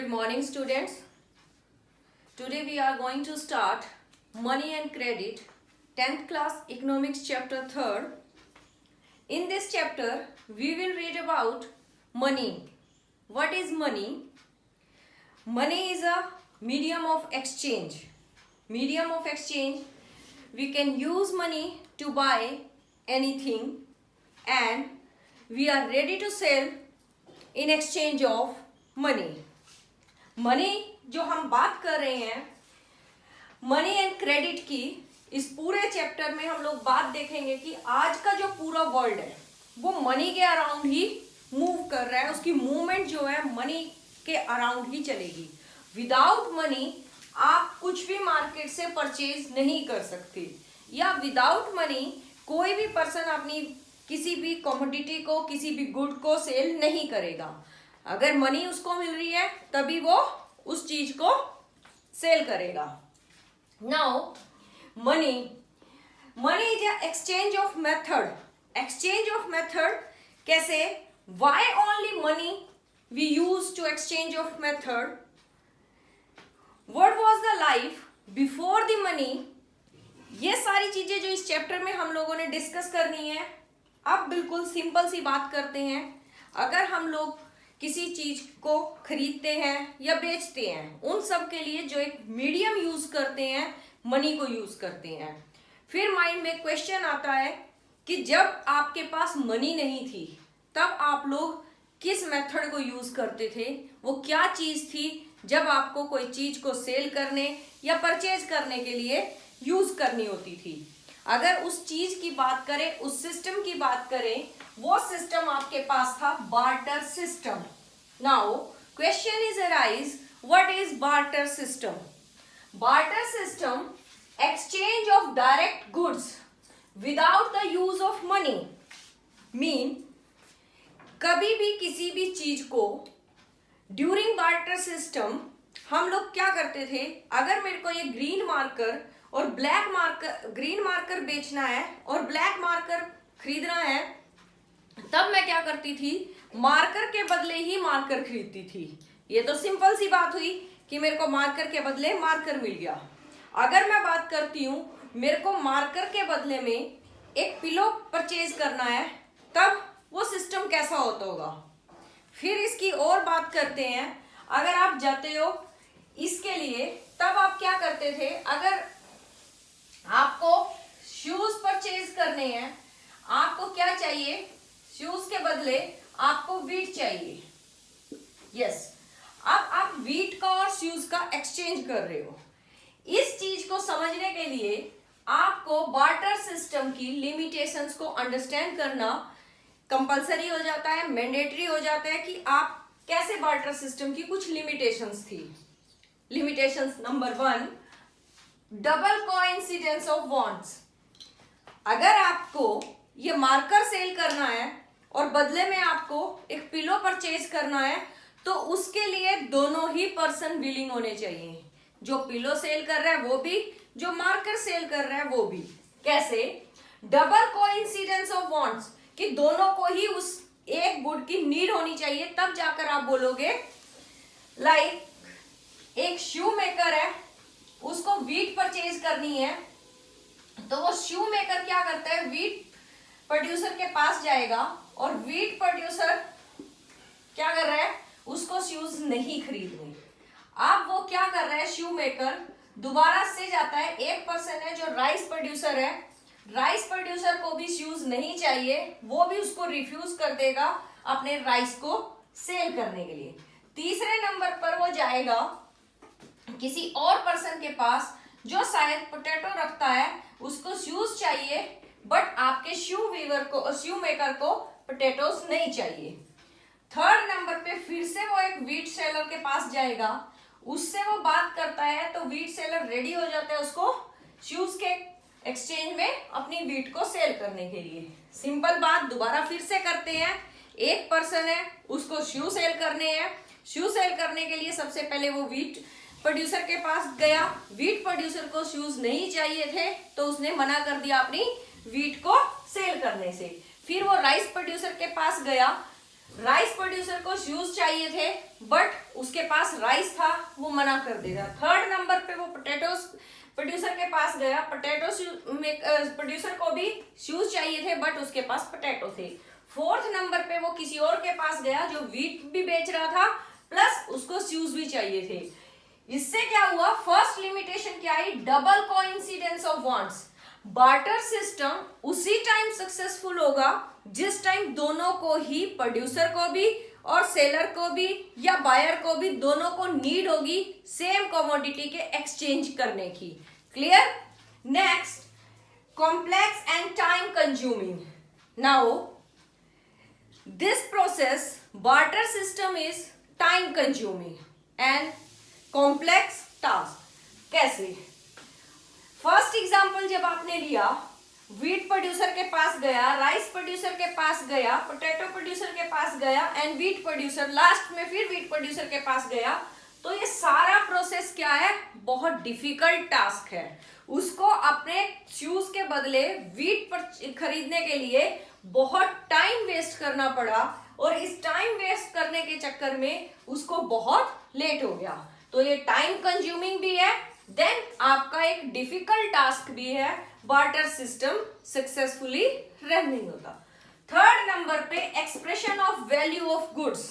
Good morning, students. Today we are going to start Money and Credit, 10th class Economics chapter 3rd. In this chapter, we will read about money. What is money? Money is a medium of exchange. Medium of exchange. We can use money to buy anything and we are ready to sell in exchange of money. Money जो हम बात कर रहे हैं money and credit की, इस पूरे chapter में हम लोग बात देखेंगे कि आज का जो पूरा वर्ल्ड है वो मनी के अराउंड ही मूव कर रहा है. उसकी मूवमेंट जो है मनी के अराउंड ही चलेगी. विदाउट मनी आप कुछ भी मार्केट से परचेज नहीं कर सकते, या विदाउट मनी कोई भी पर्सन अपनी किसी भी कमोडिटी को, किसी भी गुड को सेल नहीं करेगा. अगर मनी उसको मिल रही है तभी वो उस चीज को सेल करेगा. Now money is exchange of method. Exchange of method कैसे? Why only money we use to exchange of method? What was the life before the money? ये सारी चीजें जो इस चैप्टर में हम लोगों ने डिस्कस करनी है. अब बिल्कुल सिंपल सी बात करते हैं. अगर हम लोग किसी चीज को खरीदते हैं या बेचते हैं, उन सब के लिए जो एक मीडियम यूज करते हैं, मनी को यूज करते हैं. फिर माइंड में क्वेश्चन आता है कि जब आपके पास मनी नहीं थी तब आप लोग किस मेथड को यूज करते थे? वो क्या चीज थी जब आपको कोई चीज को सेल करने या परचेज करने के लिए यूज करनी होती थी? अगर उस चीज की बात करें, उस सिस्टम की बात करें, वो सिस्टम आपके पास था barter system. Now question is arise, what is barter system? Barter system exchange of direct goods without the use of money. Mean कभी भी किसी भी चीज को ड्यूरिंग बार्टर सिस्टम हम लोग क्या करते थे? अगर मेरे को ये ग्रीन मार्कर और ब्लैक मार्कर, ग्रीन मार्कर बेचना है और ब्लैक मार्कर खरीदना है, तब मैं क्या करती थी? मार्कर के बदले ही मार्कर खरीदती थी. ये तो सिंपल सी बात हुई कि मेरे को मार्कर के बदले मार्कर मिल गया. अगर मैं बात करती हूँ मेरे को मार्कर के बदले में एक पिलो परचेज करना है, तब वो सिस्टम कैसा होता होगा? फिर इसकी और बात करते हैं. अगर आप जाते हो इसके लिए, तब आप क्या करते थे? अगर आपको शूज परचेज करने हैं, आपको क्या चाहिए? शूज के बदले आपको वीट चाहिए. यस, अब आप वीट का और शूज का एक्सचेंज कर रहे हो. इस चीज को समझने के लिए आपको बार्टर सिस्टम की लिमिटेशंस को अंडरस्टैंड करना कंपलसरी हो जाता है, मैंडेटरी हो जाता है कि आप कैसे बार्टर सिस्टम की कुछ लिमिटेशंस थी. Limitations number 1, double coincidence of wants. अगर आपको ये मार्कर सेल करना है और बदले में आपको एक पिलो परचेज करना है, तो उसके लिए दोनों ही पर्सन विलिंग होने चाहिए. जो पिलो सेल कर रहा है वो भी, जो मार्कर सेल कर रहा है वो भी. कैसे? डबल कोइंसिडेंस ऑफ वांट्स, कि दोनों को ही उस एक गुड की नीड होनी चाहिए, तब जाकर आप बोलोगे. लाइक एक शू मेकर है, उसको वीट परचेज करनी है, तो वो शू मेकर क्या करता है? वीट प्रोड्यूसर के पास जाएगा और वीट प्रोड्यूसर क्या कर रहा है? उसको शूज नहीं खरीदने. अब वो क्या कर रहा है? शू मेकर दोबारा से जाता है. एक पर्सन है जो राइस प्रोड्यूसर है, राइस प्रोड्यूसर को भी शूज नहीं चाहिए, वो भी उसको रिफ्यूज कर देगा अपने राइस को सेल करने के लिए. तीसरे नंबर पर वो जाएगा किसी और पर्सन के पास जो शायद पोटैटो रखता है, उसको शूज चाहिए, बट आपके शू वीवर को, शू मेकर को पोटैटोस नहीं चाहिए. थर्ड नंबर पे फिर से वो एक वीट सेलर के पास जाएगा, उससे वो बात करता है, तो वीट सेलर रेडी हो जाता है उसको शूज के एक्सचेंज में अपनी वीट को सेल करने के लिए. सिंपल बात दोबारा फिर से करते हैं. एक पर्सन है, उसको शू सेल करने हैं. शू सेल करने के लिए सबसे पहले वो वीट प्रोड्यूसर के पास गया. वीट प्रोड्यूसर को शूज नहीं चाहिए थे, तो उसने मना कर दिया अपनी वीट को सेल करने से. फिर वो राइस प्रोड्यूसर के पास गया. राइस प्रोड्यूसर को शूज चाहिए थे, बट उसके पास राइस था, वो मना कर देगा। थर्ड नंबर पे वो पोटैटोस प्रोड्यूसर के पास गया, पोटैटो प्रोड्यूसर को भी शूज चाहिए थे, बट उसके पास पोटैटो थे। फोर्थ नंबर पे वो किसी और के पास गया जो व्हीट भी बेच रहा था, प्लस उसको शूज भी चाहिए थे। इससे क्या हुआ, फर्स्ट लिमिटेशन क्या आई, double coincidence of wants. Barter system उसी टाइम सक्सेसफुल होगा जिस टाइम दोनों को ही, प्रोड्यूसर को भी और सेलर को भी या बायर को भी, दोनों को नीड होगी सेम कमोडिटी के एक्सचेंज करने की। Clear? Next, complex and time consuming. Now this process, barter system is time consuming and complex task. कैसे? फर्स्ट एग्जांपल जब आपने लिया, व्हीट प्रोड्यूसर के पास गया, राइस प्रोड्यूसर के पास गया, पोटैटो प्रोड्यूसर के पास गया एंड व्हीट प्रोड्यूसर, लास्ट में फिर व्हीट प्रोड्यूसर के पास गया, तो ये सारा प्रोसेस क्या है, बहुत डिफिकल्ट टास्क है। उसको अपने शूज के बदले व्हीट खरीदने के लिए बहुत टाइम वेस्ट करना पड़ा, और इस टाइम वेस्ट करने के चक्कर में उसको बहुत लेट हो गया। तो ये टाइम कंज्यूमिंग भी है, देन आपका एक डिफिकल्ट टास्क भी है, बार्टर सिस्टम सक्सेसफुली रन नहीं होता। थर्ड नंबर पे expression of value of goods.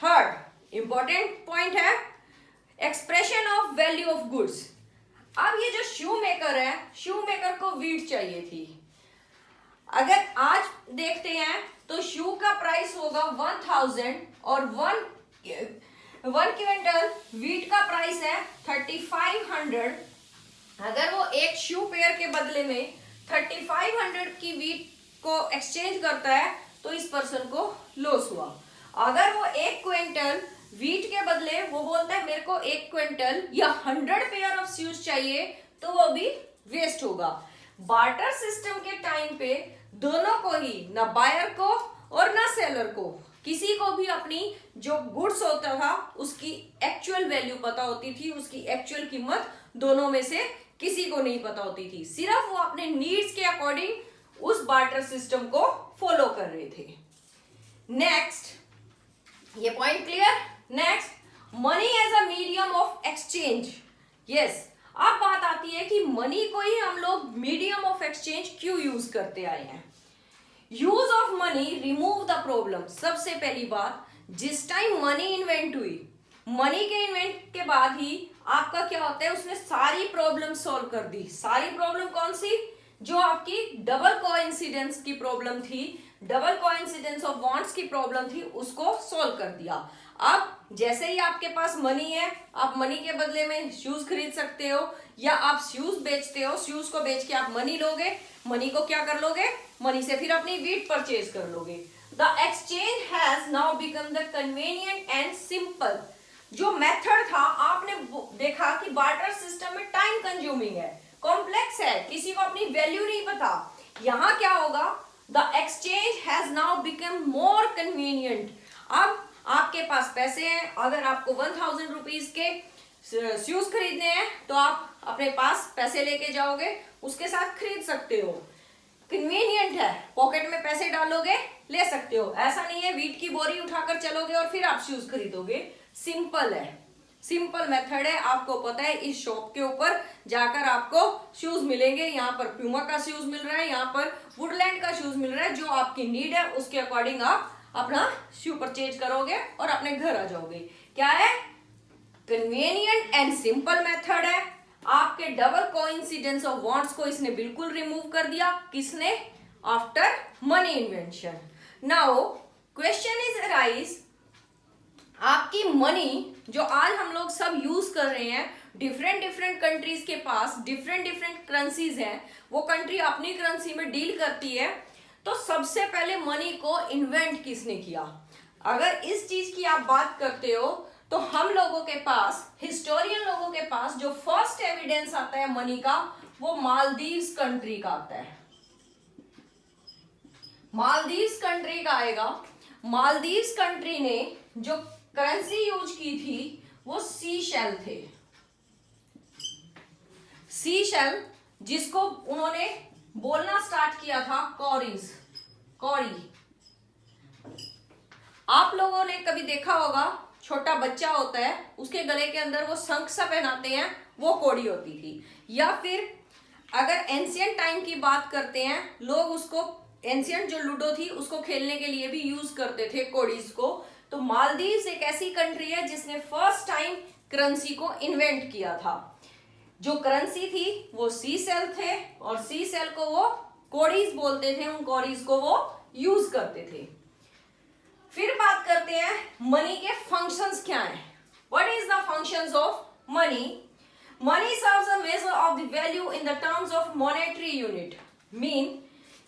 Third important point है expression of value of goods. अब ये जो शू मेकर है, शू मेकर को व्हीट चाहिए थी। अगर आज देखते हैं तो शू का प्राइस होगा 1000 और वन क्विंटल व्हीट का प्राइस है 3500। अगर वो एक शू पेयर के बदले में 3500 की व्हीट को एक्सचेंज करता है तो इस पर्सन को लॉस हुआ। अगर वो एक क्विंटल व्हीट के बदले वो बोलता है मेरे को 1 क्विंटल या 100 पेयर ऑफ शूज चाहिए, तो वो भी वेस्ट होगा। बार्टर सिस्टम के टाइम पे दोनों को ही, ना बायर को और ना सेलर को, किसी को भी अपनी जो गुड्स होता था उसकी एक्चुअल वैल्यू पता होती थी, उसकी एक्चुअल कीमत दोनों में से किसी को नहीं पता होती थी। सिर्फ वो अपने नीड्स के अकॉर्डिंग उस बार्टर सिस्टम को फॉलो कर रहे थे। नेक्स्ट, ये point clear? Next, money as a medium of exchange. Yes, अब बात आती है कि मनी को ही हम लोग मीडियम ऑफ एक्सचेंज क्यों यूज करते आए हैं। Use of money remove the problem. सबसे पहली बात, जिस टाइम मनी इन्वेंट हुई, मनी के इन्वेंट के बाद ही आपका क्या होता है, उसने सारी प्रॉब्लम सॉल्व कर दी। सारी प्रॉब्लम कौन सी? जो आपकी डबल कोइंसिडेंस की प्रॉब्लम थी, डबल कोइंसिडेंस ऑफ वांट्स की प्रॉब्लम थी, उसको सॉल्व कर दिया। अब जैसे ही आपके पास मनी है, आप मनी के बदले में शूज खरीद सकते हो, या आप शूज बेचते हो, शूज को बेच के आप मनी लोगे, मनी को क्या कर लोगे, मनी से फिर अपनी व्हीट परचेज कर लोगे। The exchange has now become the convenient and simple. जो मेथड था, आपने देखा कि बार्टर सिस्टम में टाइम कंज्यूमिंग है, कॉम्प्लेक्स है, किसी को अपनी वैल्यू नहीं पता। यहां क्या होगा, the exchange has now become more convenient. अब आपके पास पैसे हैं, अगर आपको 1000 रुपीज के शूज खरीदने हैं तो आप अपने पास पैसे लेके जाओगे, उसके साथ खरीद सकते हो। कन्वीनियंट है, पॉकेट में पैसे डालोगे, ले सकते हो। ऐसा नहीं है व्हीट की बोरी उठाकर चलोगे और फिर आप शूज खरीदोगे। सिंपल है, सिंपल मेथड है। आपको पता है इस शॉप के ऊपर जाकर आपको शूज मिलेंगे, यहाँ पर प्यूमा का शूज मिल रहा है, यहाँ पर वुडलैंड का शूज मिल रहा है। जो आपकी नीड है उसके अकॉर्डिंग आप अपना शू परचेज करोगे और अपने घर आ जाओगे। क्या है? कन्वीनियंट एंड सिंपल मेथड है। आपके डबल कोइंसिडेंस ऑफ वांट्स को इसने बिल्कुल रिमूव कर दिया। किसने? After money invention. Now question is arise, आपकी मनी जो आज हम लोग सब यूज कर रहे हैं, डिफरेंट कंट्रीज के पास डिफरेंट करेंसीज हैं, वो कंट्री अपनी करेंसी में डील करती है। तो सबसे पहले मनी को इन्वेंट किसने किया? अगर इस चीज की आप बात करते हो तो हम लोगों के पास, हिस्टोरियन लोगों के पास जो फर्स्ट एविडेंस आता है मनी का, वो मालदीव्स कंट्री का आता है। मालदीव्स कंट्री का आएगा। मालदीव्स कंट्री ने जो करेंसी यूज की थी वो सीशेल थे। सीशेल, जिसको उन्होंने बोलना स्टार्ट किया था कौरी। आप लोगों ने कभी देखा होगा, छोटा बच्चा होता है, उसके गले के अंदर वो शंख सा पहनाते हैं, वो कौड़ी होती थी। या फिर अगर एंशियंट टाइम की बात करते हैं, लोग उसको एंशियंट जो लूडो थी उसको खेलने के लिए भी यूज करते थे कौड़ीज को। तो मालदीव्स एक ऐसी कंट्री है जिसने फर्स्ट टाइम करेंसी को इन्वेंट किया था। जो करेंसी थी वो सी सेल थे, और सी सेल को वो कौड़ीज बोलते थे, उन कौड़ीज को वो यूज करते थे। फिर बात करते हैं मनी के फंक्शंस क्या हैं। What is the functions of money? Money serves a measure of the value in the terms of monetary unit. Mean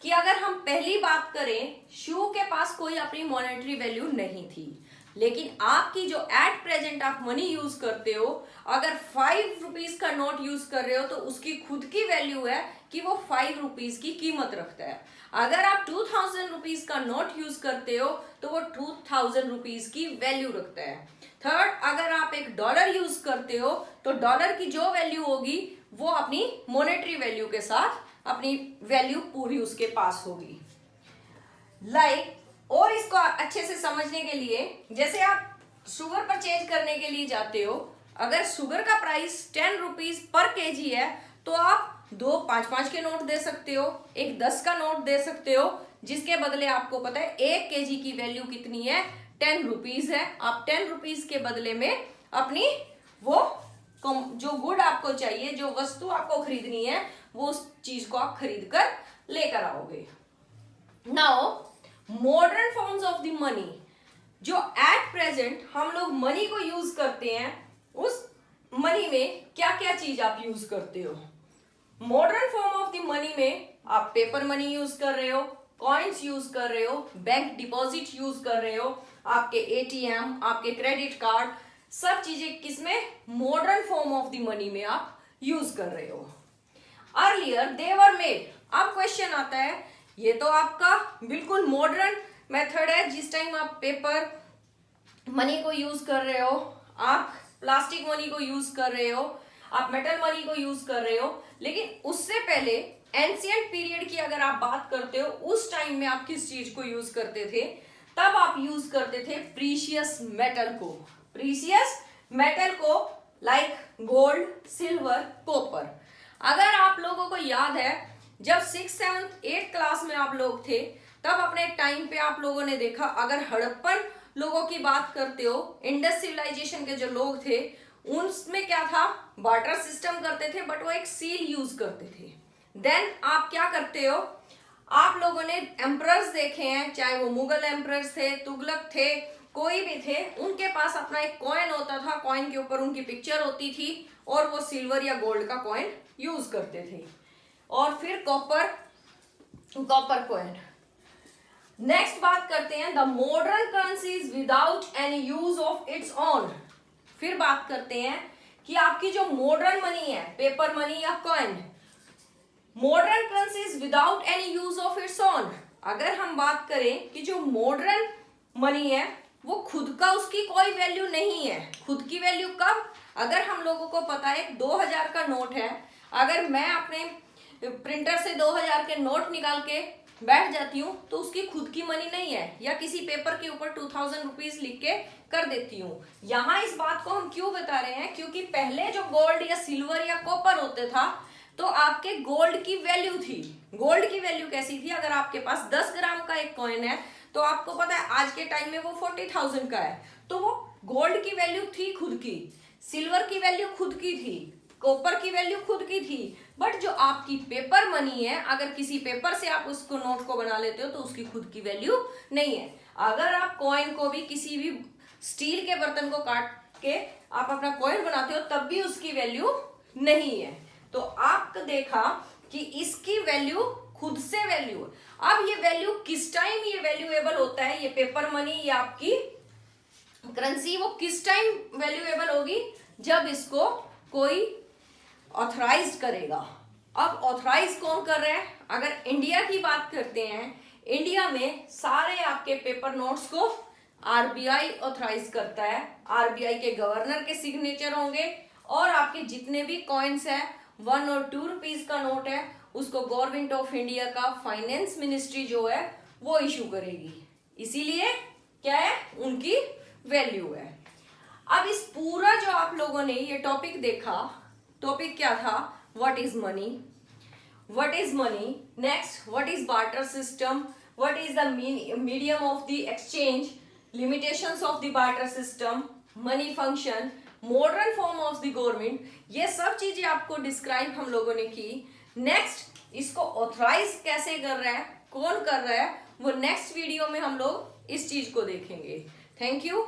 कि अगर हम पहली बात करें, शू के पास कोई अपनी मॉनेटरी वैल्यू नहीं थी, लेकिन आपकी जो एट प्रेजेंट आप मनी यूज करते हो, अगर 5 रुपीज का नोट यूज कर रहे हो तो उसकी खुद की वैल्यू है कि वो 5 रुपीज की कीमत रखता है। अगर आप 2000 रुपीज का नोट यूज करते हो तो वो 2000 रुपीज की वैल्यू रखता है। थर्ड, अगर आप एक डॉलर यूज करते हो तो डॉलर की जो वैल्यू होगी वो अपनी मॉनेटरी वैल्यू के साथ अपनी वैल्यू पूरी उसके पास होगी। और इसको अच्छे से समझने के लिए, जैसे आप शुगर परचेज करने के लिए जाते हो, अगर शुगर का प्राइस 10 रुपीज पर केजी है तो आप 2 5-5 के नोट दे सकते हो, एक 10 का नोट दे सकते हो, जिसके बदले आपको पता है 1 केजी की वैल्यू कितनी है, 10 रुपीज है। आप 10 रुपीज के बदले में अपनी वो जो गुड आपको चाहिए, जो वस्तु आपको खरीदनी है, वो उस चीज को आप खरीद कर लेकर आओगे। Now modern forms of the money, जो एट प्रेजेंट हम लोग मनी को यूज करते हैं, उस मनी में क्या क्या चीज आप यूज करते हो। Modern form of the money में आप पेपर मनी यूज कर रहे हो, कॉइन्स यूज कर रहे हो, बैंक डिपॉजिट यूज कर रहे हो, आपके एटीएम, आपके क्रेडिट कार्ड, सब चीजें किसमें, modern form of the money में आप यूज कर रहे हो। Earlier they were made. अब क्वेश्चन आता है, ये तो आपका बिल्कुल मॉडर्न मेथड है, जिस टाइम आप पेपर मनी को यूज कर रहे हो, आप प्लास्टिक मनी को यूज कर रहे हो, आप मेटल मनी को यूज कर रहे हो। लेकिन उससे पहले एंशियंट पीरियड की अगर आप बात करते हो, उस टाइम में आप किस चीज को यूज करते थे? तब आप यूज करते थे प्रीशियस मेटल को। प्रीशियस मेटल को लाइक गोल्ड, सिल्वर, कॉपर। अगर आप लोगों को याद है, जब 6th 7th 8th क्लास में आप लोग थे, तब अपने टाइम पे आप लोगों ने देखा, अगर हड़प्पन लोगों की बात करते हो, इंडस सिविलाइजेशन के जो लोग थे, उनमें क्या था, बार्टर सिस्टम करते थे, बट वो एक सील यूज करते थे। देन आप क्या करते हो, आप लोगों ने एम्परर्स देखे हैं, चाहे वो मुगल एम्परर्स थे, तुगलक थे, कोई भी थे, उनके पास अपना एक कॉइन होता था, कॉइन के ऊपर उनकी पिक्चर होती थी, और वो सिल्वर या गोल्ड का कॉइन यूज करते थे। और फिर कॉपर कॉइन। नेक्स्ट बात करते हैं, the modern currencies without any use of its own. फिर बात करते हैं कि आपकी जो मॉडर्न मनी है, पेपर मनी या coin, modern currencies without any use of its own. अगर हम बात करें कि जो मॉडर्न मनी है वो खुद का उसकी कोई वैल्यू नहीं है। खुद की वैल्यू कब, अगर हम लोगों को पता है 2000 का नोट है, अगर मैं अपने प्रिंटर से 2000 के नोट निकाल के बैठ जाती हूँ तो उसकी खुद की मनी नहीं है, या किसी पेपर के ऊपर 2000 रुपीज लिख के कर देती हूँ। यहाँ इस बात को हम क्यों बता रहे हैं, क्योंकि पहले जो गोल्ड या सिल्वर या कॉपर होते था तो आपके गोल्ड की वैल्यू थी। गोल्ड की वैल्यू कैसी थी, अगर आपके पास 10 ग्राम का एक कॉइन है तो आपको पता है आज के टाइम में वो 40,000 का है, तो वो गोल्ड की वैल्यू थी खुद की, सिल्वर की वैल्यू खुद की थी, कॉपर की वैल्यू खुद की थी। बट जो आपकी पेपर मनी है, अगर किसी पेपर से आप उसको नोट को बना लेते हो तो उसकी खुद की वैल्यू नहीं है। अगर आप कॉइन को भी किसी भी स्टील के बर्तन को काट के आप अपना कॉइन बनाते हो तब भी उसकी वैल्यू नहीं है। तो आपने देखा कि इसकी वैल्यू खुद से वैल्यू। अब ये वैल्यू किस टाइम ये वैल्यूएबल होता है, ये पेपर मनी या आपकी करेंसी, वो किस टाइम वैल्यूएबल होगी, जब इसको कोई ऑथराइज करेगा। अब ऑथराइज कौन कर रहा है, अगर इंडिया की बात करते हैं, इंडिया में सारे आपके पेपर नोट्स को आरबीआई ऑथराइज करता है। आरबीआई के गवर्नर के सिग्नेचर होंगे, और आपके जितने भी कॉइन्स है, 1 और 2 रुपीज का नोट है, उसको गवर्नमेंट ऑफ इंडिया का फाइनेंस मिनिस्ट्री जो है वो इशू करेगी। इसीलिए क्या है, उनकी वैल्यू है। अब इस पूरा जो आप लोगों ने ये टॉपिक देखा, टॉपिक क्या था, what is money, what is money, next what is barter system, what is the medium of the exchange, limitations of the barter system, money function, modern form of the government, ये सब चीजें आपको describe हम लोगों ने की। Next इसको authorise कैसे कर रहा है, कौन कर रहा है, वो नेक्स्ट वीडियो में हम लोग इस चीज को देखेंगे। Thank you.